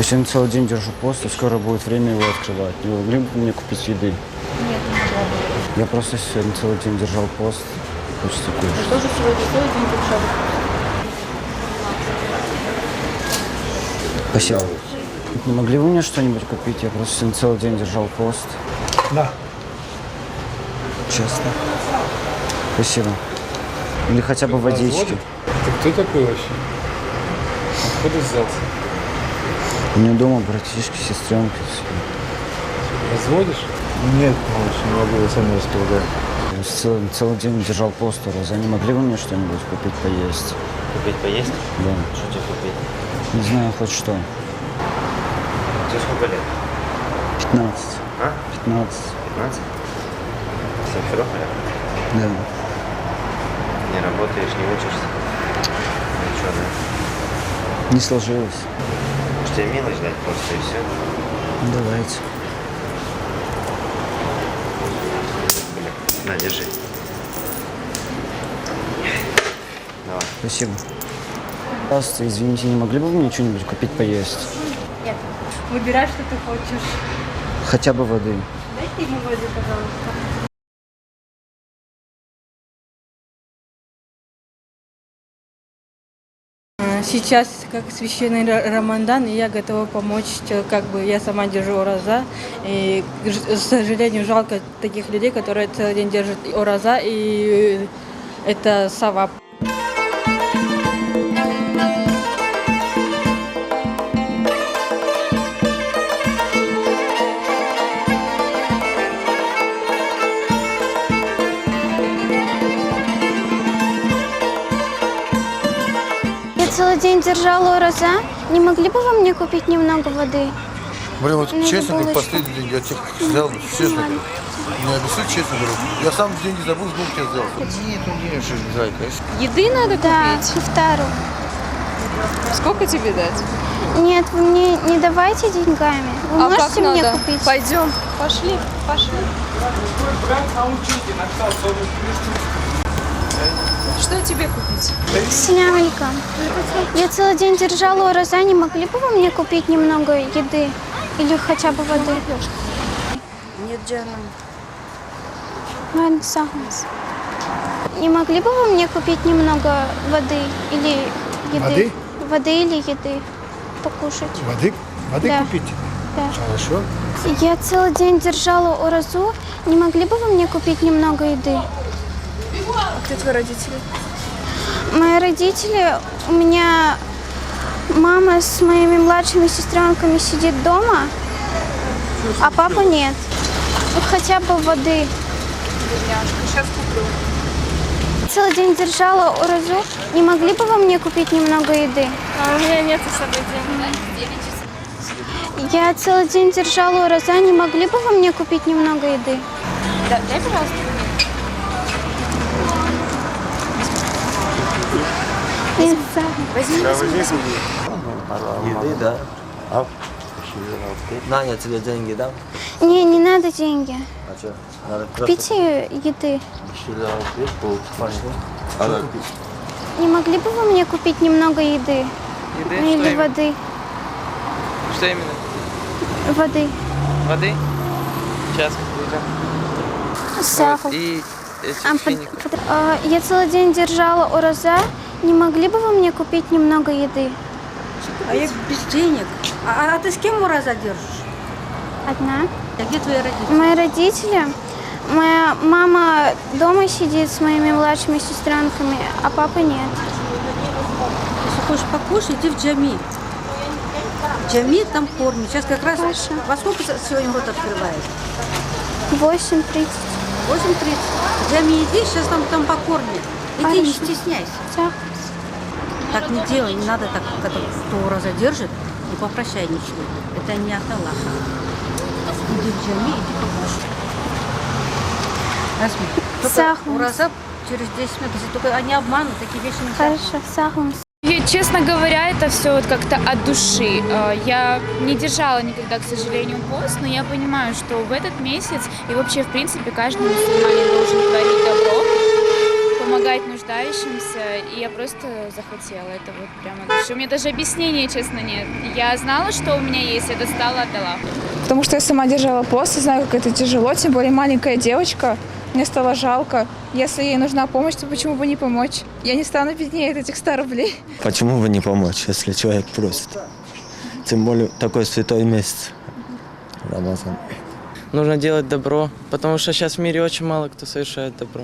Я сегодня целый день держу пост, и скоро будет время его открывать. Не могли бы мне купить еды? Нет, не могла бы. Я просто сегодня целый день держал пост. Хочется Я кушать. тоже сегодня целый день держала. Спасибо. Не могли бы мне что-нибудь купить? Я просто сегодня целый день держал пост. Да. Честно. Спасибо. Или хотя бы водички. Ты кто такой вообще? Откуда взялся? У меня дома братишки, сестренки. Разводишь? Нет, малыш, не могу, я сам не располагаю. Я целый день держал пост у Роза. Не могли бы мне что-нибудь купить поесть? Купить поесть? Да. Что тебе купить? Не знаю, хоть что. Тебе сколько лет? 15. А? 15. 15? Симферополя? Да. Не работаешь, не учишься? Ничего, да? Не сложилось. Может, тебе мелочь дать просто и все? Давайте. На, держи. Давай. Спасибо. Пожалуйста, извините, не могли бы вы мне что-нибудь купить поесть? Нет. Выбирай, что ты хочешь. Хотя бы воды. Дайте ему воды, пожалуйста. Сейчас как священный Рамадан, и я готова помочь, как бы я сама держу ораза. И, к сожалению, жалко таких людей, которые целый день держат ораза, и это савап. Я целый день держала ураза. Не могли бы вы мне купить немного воды? Блин, вот Ну, честно говорю, булочку. последний день, я тебе взял, честно говорю. Не объясню, честно говорю. Я сам деньги забыл, жду, тебе взял. Нет, зайка. Еды надо Да, купить? ифтару. Сколько тебе дать? Нет, вы мне не давайте деньгами. Вы А как можете мне надо? купить? Пойдем. Пошли, пошли. Что тебе купить? Ассаляму алейкум. Я целый день держала ураза. Не могли бы вы мне купить немного еды? Или хотя бы воды? Нет, Джанам. Ладно, согласна. Не могли бы вы мне купить немного воды или еды? Воды? Воды или еды покушать? Воды? Воды Да. купить? Да. Хорошо. Я целый день держала уразу. Не могли бы вы мне купить немного еды? Кто твои родители? Мои родители, у меня мама с моими младшими сестренками сидит дома, а папа нет. Ну, хотя бы воды. Сейчас куплю. Целый день держала уразу. Не могли бы вы мне купить немного еды? А у меня нет с собой денег. Я целый день держала ураза. Не могли бы вы мне купить немного еды? Да, дай, пожалуйста. Не знаю. Еды, да. На, я тебе деньги дам. Не надо деньги. А что? Надо Купите еды. Пошли. Не могли бы вы мне купить немного еды? Еды? Ну, или воды. Что именно? Воды. Воды? Сейчас будем. Сахар. И А, финик. Я целый день держала ураза. Не могли бы вы мне купить немного еды? А я без денег. А ты с кем ураза держишь? Одна. А где твои родители? Мои родители. Моя мама дома сидит с моими младшими сестренками, а папы нет. Если хочешь покушать, иди в джами. Джами там кормят. Сейчас как раз... Хорошо. Во сколько сегодня рот открывает? 8:30. 8:30. Джами иди, сейчас там покормят. Иди, не Хорошо. стесняйся. Всё. Так не делай, не надо так, когда кто ураза держит, не попрощай ничего. Это не от Аллаха. Иди в джами, иди покушай. Расми, только Согласна. ураза через 10 минут. Если только они обманут, такие вещи нельзя. Хорошо, согласна. И, честно говоря, это все вот как-то от души. Я не держала никогда, к сожалению, пост, но я понимаю, что в этот месяц и вообще, в принципе, каждый мусульманин должен творить добро, помогать нуждающимся, и я просто захотела это вот прямо от души. У меня даже объяснения, честно, нет. Я знала, что у меня есть, я достала, отдала. Потому что я сама держала пост, и знаю, как это тяжело, тем более маленькая девочка. Мне стало жалко. Если ей нужна помощь, то почему бы не помочь? Я не стану беднее от этих 100 рублей. Почему бы не помочь, если человек просит? Тем более такой святой месяц. Рамазан. Нужно делать добро, потому что сейчас в мире очень мало кто совершает добро.